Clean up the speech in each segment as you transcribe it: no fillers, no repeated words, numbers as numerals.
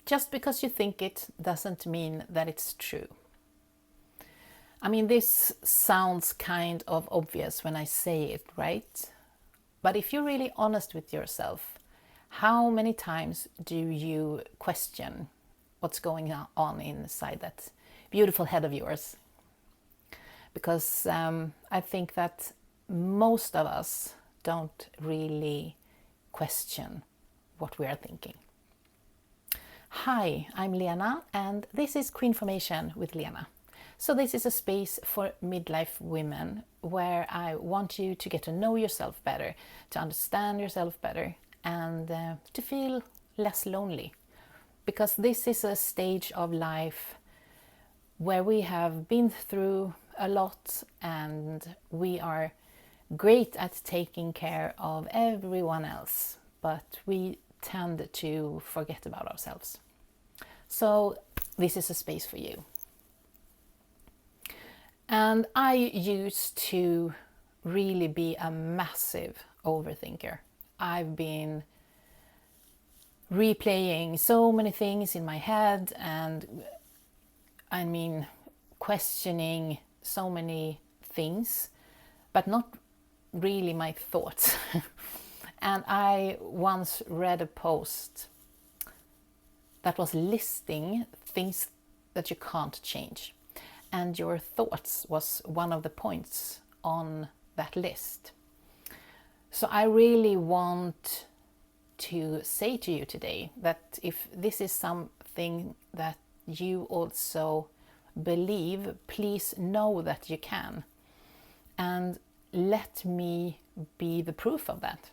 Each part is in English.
Just because you think it doesn't mean that it's true. I mean, this sounds kind of obvious when I say it, right? But if you're really honest with yourself, how many times do you question what's going on inside that beautiful head of yours? Because I think that most of us don't really question what we are thinking. Hi, I'm Lena, and this is Queenformation with Lena. So this is a space for midlife women where I want you to get to know yourself better, to understand yourself better, and to feel less lonely. Because this is a stage of life where we have been through a lot and we are great at taking care of everyone else, but we tend to forget about ourselves. So this is a space for you. And I used to really be a massive overthinker. I've been replaying so many things in my head and questioning so many things, but not really my thoughts. And I once read a post that was listing things that you can't change. And your thoughts was one of the points on that list. So I really want to say to you today that if this is something that you also believe, please know that you can. And let me be the proof of that.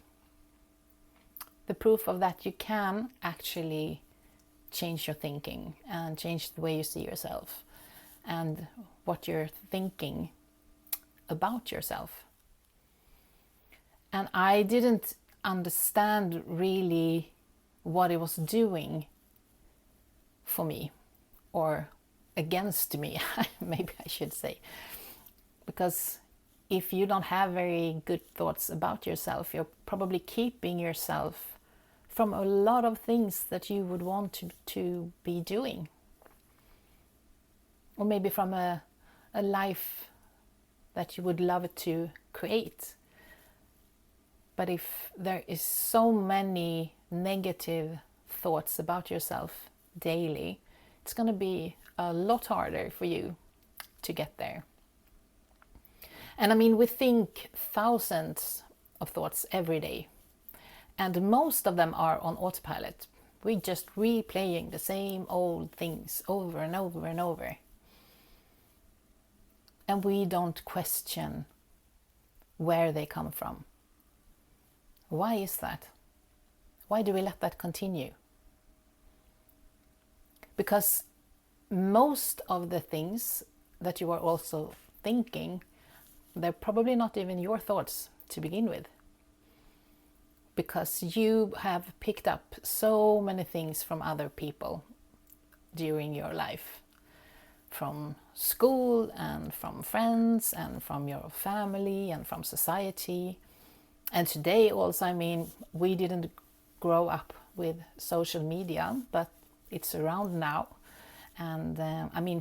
The proof of that you can actually change your thinking and change the way you see yourself and what you're thinking about yourself. And I didn't understand really what it was doing for me, or against me, maybe I should say. Because if you don't have very good thoughts about yourself, you're probably keeping yourself from a lot of things that you would want to be doing. Or maybe from a life that you would love to create. But if there is so many negative thoughts about yourself daily, it's going to be a lot harder for you to get there. And we think thousands of thoughts every day. And most of them are on autopilot. We're just replaying the same old things over and over and over. And we don't question where they come from. Why is that? Why do we let that continue? Because most of the things that you are also thinking, they're probably not even your thoughts to begin with. Because you have picked up so many things from other people during your life. From school and from friends and from your family and from society. And today also, we didn't grow up with social media, but it's around now. And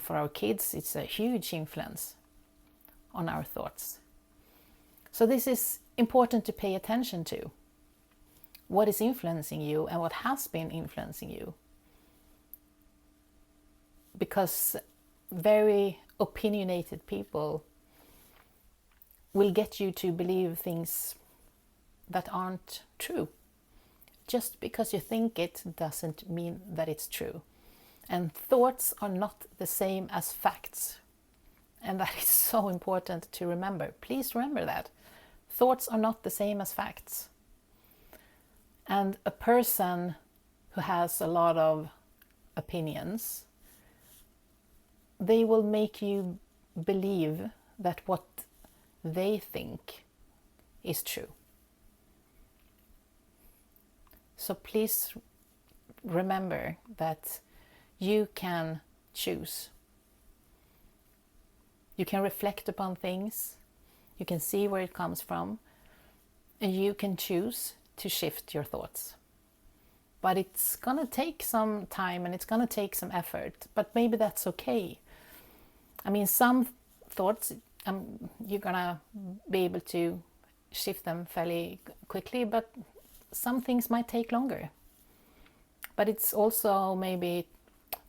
for our kids, it's a huge influence on our thoughts. So this is important to pay attention to. What is influencing you and what has been influencing you. Because very opinionated people will get you to believe things that aren't true. Just because you think it doesn't mean that it's true. And thoughts are not the same as facts. And that is so important to remember. Please remember that. Thoughts are not the same as facts. And a person who has a lot of opinions, they will make you believe that what they think is true. So please remember that you can choose. You can reflect upon things, you can see where it comes from, and you can choose to shift your thoughts. but it's gonna take some time and it's gonna take some effort, but maybe that's okay. I mean, some thoughts, you're gonna be able to shift them fairly quickly, but some things might take longer. But it's also maybe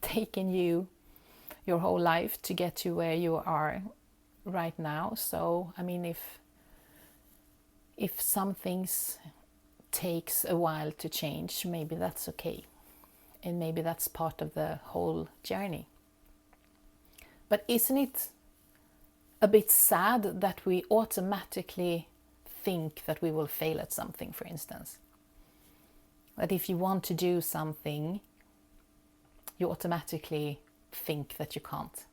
taken you your whole life to get to where you are right now. So I mean, if some things takes a while to change, maybe that's okay, and maybe that's part of the whole journey. But isn't it a bit sad that we automatically think that we will fail at something, for instance? That if you want to do something, you automatically think that you can't.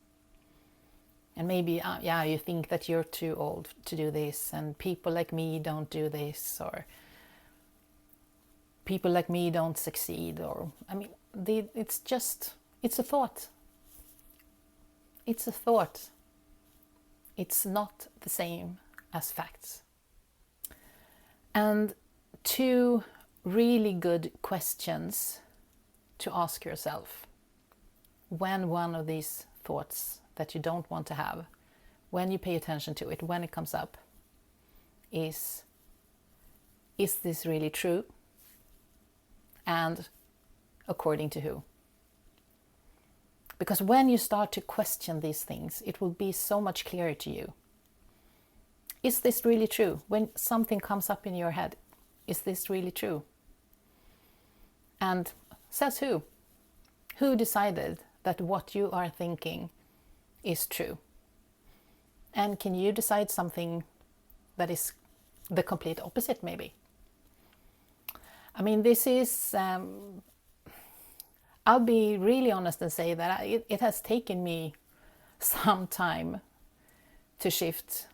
And maybe, you think that you're too old to do this, and people like me don't do this, or people like me don't succeed, or, I mean, it's a thought. It's a thought. It's not the same as facts. And 2 really good questions to ask yourself when one of these thoughts that you don't want to have, when you pay attention to it, when it comes up, is this really true? And according to who? Because when you start to question these things, it will be so much clearer to you. Is this really true? When something comes up in your head, is this really true? And says who? Who decided that what you are thinking is true? And can you decide something that is the complete opposite, maybe? I mean, this is... I'll be really honest and say that it has taken me some time to shift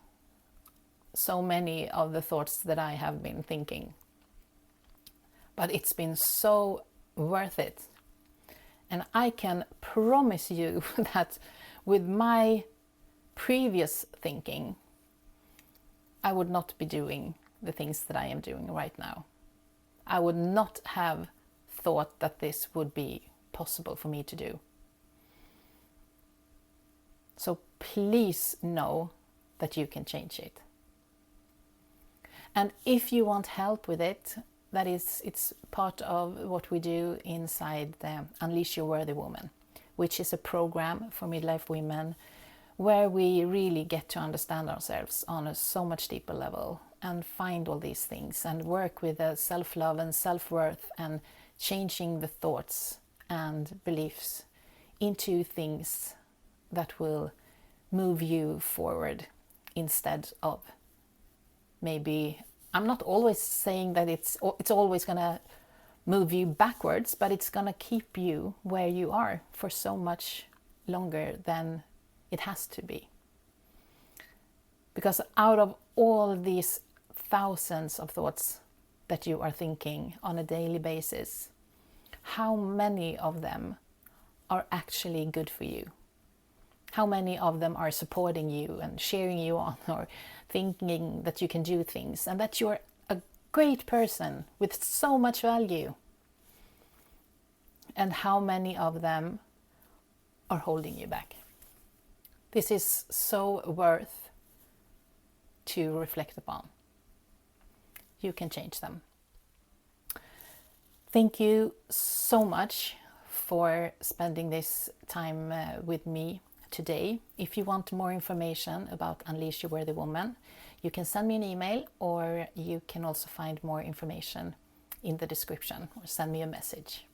so many of the thoughts that I have been thinking. But it's been so worth it. And I can promise you that with my previous thinking, I would not be doing the things that I am doing right now. I would not have thought that this would be possible for me to do. So please know that you can change it. And if you want help with it, it's part of what we do inside the Unleash Your Worthy Woman, which is a program for midlife women where we really get to understand ourselves on a so much deeper level and find all these things and work with self-love and self-worth and changing the thoughts and beliefs into things that will move you forward instead of maybe... I'm not always saying that it's always going to move you backwards, but it's going to keep you where you are for so much longer than it has to be. Because out of all these thousands of thoughts that you are thinking on a daily basis, how many of them are actually good for you? How many of them are supporting you and cheering you on, or thinking that you can do things and that you're a great person with so much value? And how many of them are holding you back? This is so worth to reflect upon. You can change them. Thank you so much for spending this time with me today. If you want more information about Unleash Your Worthy Woman, you can send me an email, or you can also find more information in the description, or send me a message.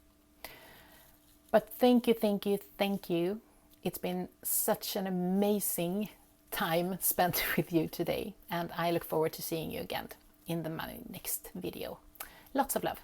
But thank you. It's been such an amazing time spent with you today, and I look forward to seeing you again in the next video. Lots of love.